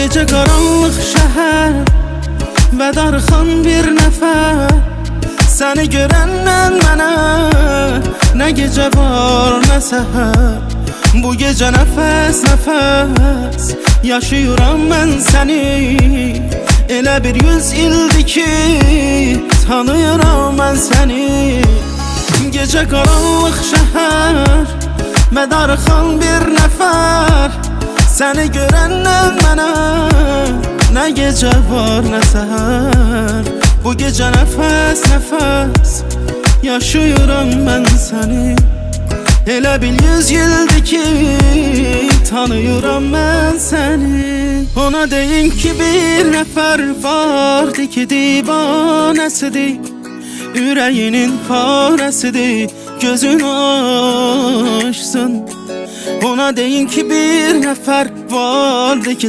gece qaranlıq şəhər və darıxan bir nəfər. Səni görəndən mənə nə gecə var, nə səhər. Bu gecə nəfəs nəfəs yaşayıram mən səni. Elə bir 100 ildir ki tanıyıram mən səni. Gecə qaranlıq şəhər və darıxan bir nəfər. Səni görəndən mənə nə gecə var, nə səhər. Bu gecə nəfəs nəfəs yaşayıram mən səni. Elə bil 100 ildir ki tanıyıram mən səni. Ona deyin ki bir nəfər vardı ki divanəsidir, ürəyinin parəsidir, gözünü açsın. Ona deyin ki bir nəfər vardı ki